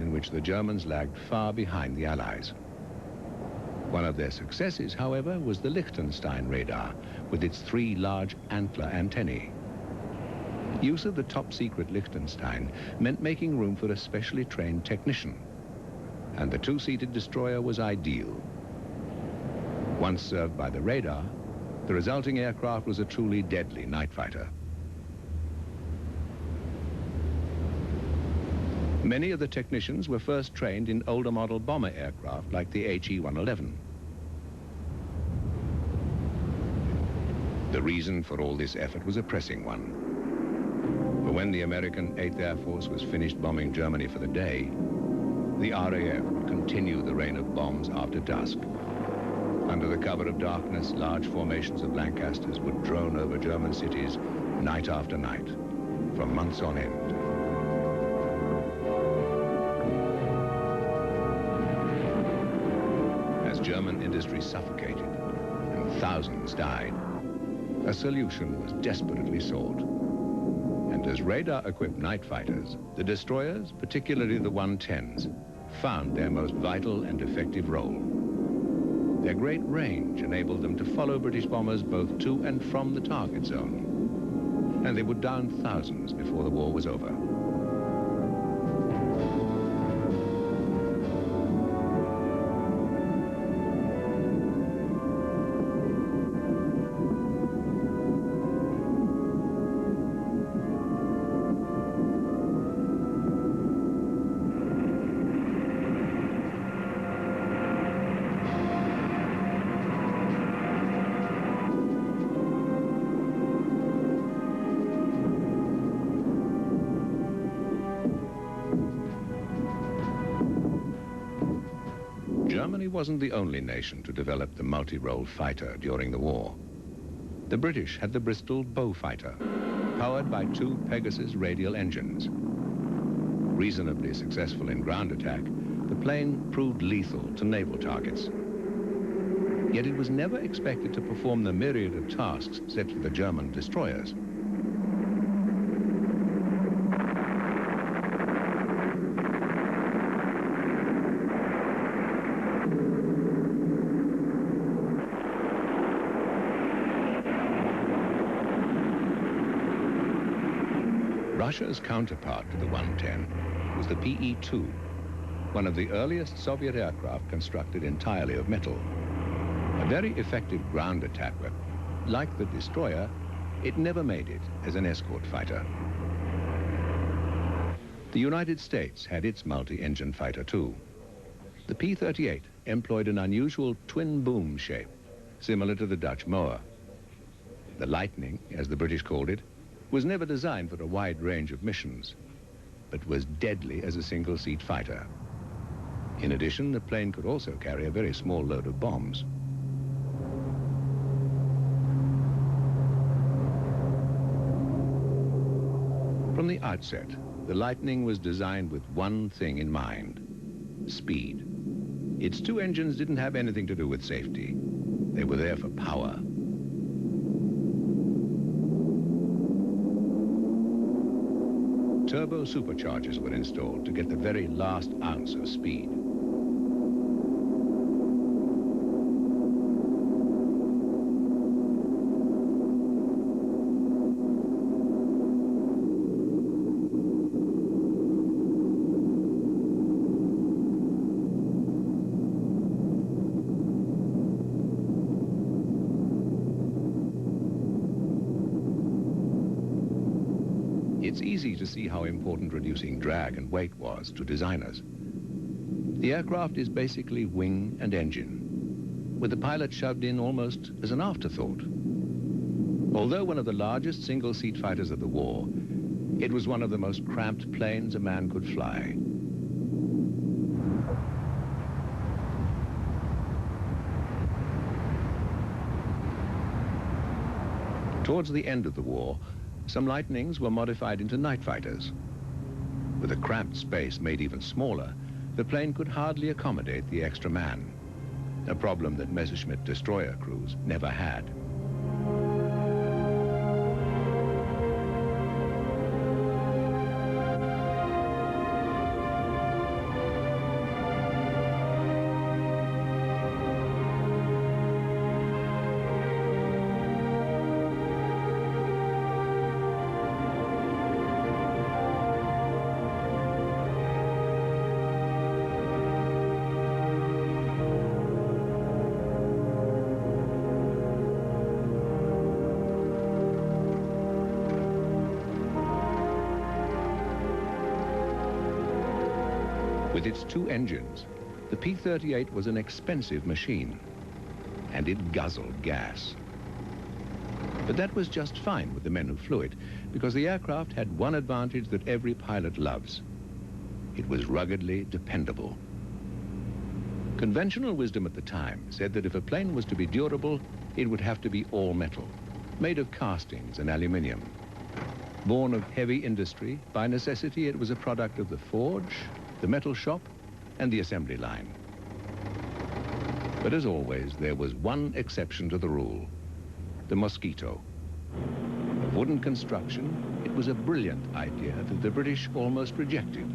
in which the Germans lagged far behind the Allies. One of their successes, however, was the Liechtenstein radar, with its 3 large antler antennae. Use of the top-secret Liechtenstein meant making room for a specially trained technician, and the 2-seated destroyer was ideal. Once served by the radar, the resulting aircraft was a truly deadly night fighter. Many of the technicians were first trained in older model bomber aircraft like the HE-111. The reason for all this effort was a pressing one. For when the American 8th Air Force was finished bombing Germany for the day, the RAF would continue the rain of bombs after dusk. Under the cover of darkness, large formations of Lancasters would drone over German cities night after night, for months on end. As German industry suffocated and thousands died, a solution was desperately sought. And as radar-equipped night fighters, the destroyers, particularly the 110s, found their most vital and effective role. Their great range enabled them to follow British bombers both to and from the target zone. And they would down thousands before the war was over. Germany wasn't the only nation to develop the multi-role fighter during the war. The British had the Bristol Beaufighter, powered by 2 Pegasus radial engines. Reasonably successful in ground attack, the plane proved lethal to naval targets. Yet it was never expected to perform the myriad of tasks set for the German destroyers. Russia's counterpart to the 110 was the PE-2, one of the earliest Soviet aircraft constructed entirely of metal. A very effective ground attack weapon. Like the destroyer, it never made it as an escort fighter. The United States had its multi-engine fighter too. The P-38 employed an unusual twin boom shape, similar to the Dutch mower. The Lightning, as the British called it, was never designed for a wide range of missions, but was deadly as a single-seat fighter. In addition, the plane could also carry a very small load of bombs. From the outset, the Lightning was designed with one thing in mind: speed. Its 2 engines didn't have anything to do with safety. They were there for power. Turbo superchargers were installed to get the very last ounce of speed. It's easy to see how important reducing drag and weight was to designers. The aircraft is basically wing and engine, with the pilot shoved in almost as an afterthought. Although one of the largest single-seat fighters of the war, it was one of the most cramped planes a man could fly. Towards the end of the war, some Lightnings were modified into night fighters. With a cramped space made even smaller, the plane could hardly accommodate the extra man, a problem that Messerschmitt destroyer crews never had. With its two engines, the P-38 was an expensive machine, and it guzzled gas. But that was just fine with the men who flew it, because the aircraft had one advantage that every pilot loves. It was ruggedly dependable. Conventional wisdom at the time said that if a plane was to be durable, it would have to be all metal, made of castings and aluminium. Born of heavy industry, by necessity it was a product of the forge, the metal shop, and the assembly line. But as always, there was one exception to the rule: the Mosquito. Of wooden construction, it was a brilliant idea that the British almost rejected,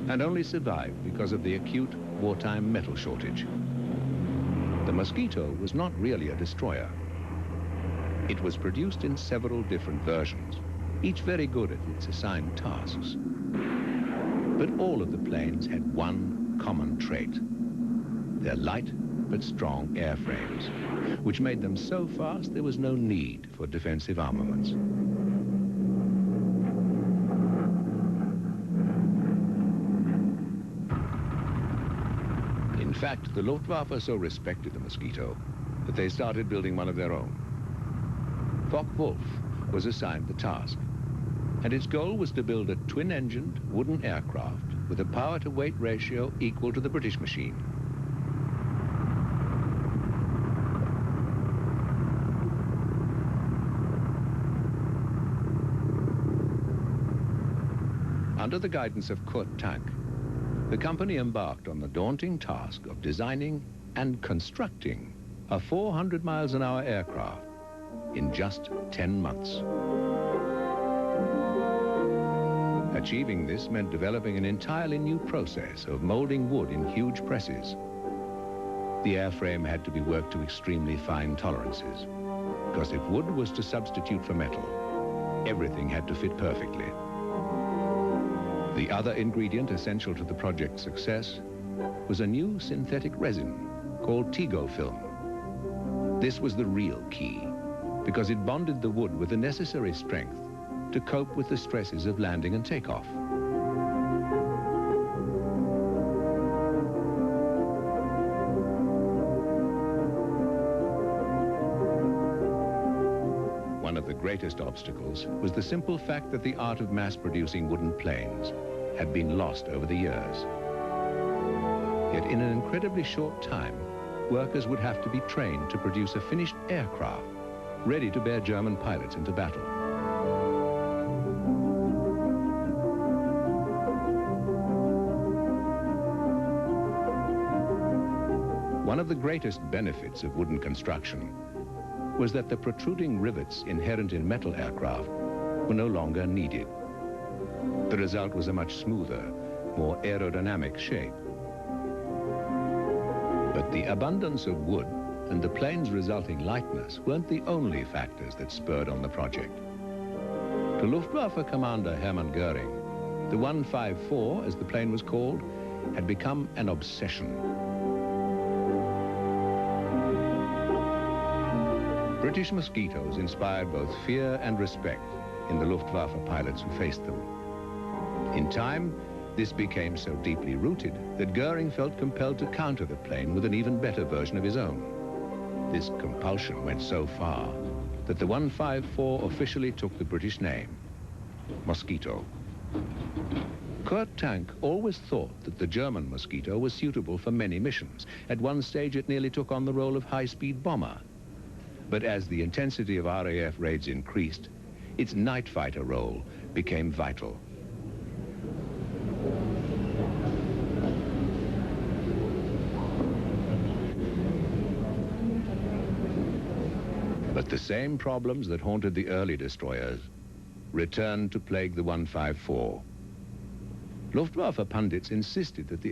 and only survived because of the acute wartime metal shortage. The Mosquito was not really a destroyer. It was produced in several different versions, each very good at its assigned tasks. But all of the planes had one common trait: their light but strong airframes, which made them so fast there was no need for defensive armaments. In fact, the Luftwaffe so respected the Mosquito that they started building one of their own. Focke-Wulf was assigned the task, and its goal was to build a twin-engined wooden aircraft with a power-to-weight ratio equal to the British machine. Under the guidance of Kurt Tank, the company embarked on the daunting task of designing and constructing a 400 miles an hour aircraft in just 10 months. Achieving this meant developing an entirely new process of molding wood in huge presses. The airframe had to be worked to extremely fine tolerances, because if wood was to substitute for metal, everything had to fit perfectly. The other ingredient essential to the project's success was a new synthetic resin called Tego film. This was the real key, because it bonded the wood with the necessary strength to cope with the stresses of landing and takeoff. One of the greatest obstacles was the simple fact that the art of mass-producing wooden planes had been lost over the years. Yet in an incredibly short time, workers would have to be trained to produce a finished aircraft ready to bear German pilots into battle. One of the greatest benefits of wooden construction was that the protruding rivets inherent in metal aircraft were no longer needed. The result was a much smoother, more aerodynamic shape. But the abundance of wood and the plane's resulting lightness weren't the only factors that spurred on the project. To Luftwaffe Commander Hermann Goering, the 154, as the plane was called, had become an obsession. British Mosquitoes inspired both fear and respect in the Luftwaffe pilots who faced them. In time, this became so deeply rooted that Goering felt compelled to counter the plane with an even better version of his own. This compulsion went so far that the 154 officially took the British name, Mosquito. Kurt Tank always thought that the German Mosquito was suitable for many missions. At one stage, it nearly took on the role of high-speed bomber. But as the intensity of RAF raids increased, its night fighter role became vital. But the same problems that haunted the early destroyers returned to plague the 154. Luftwaffe pundits insisted that the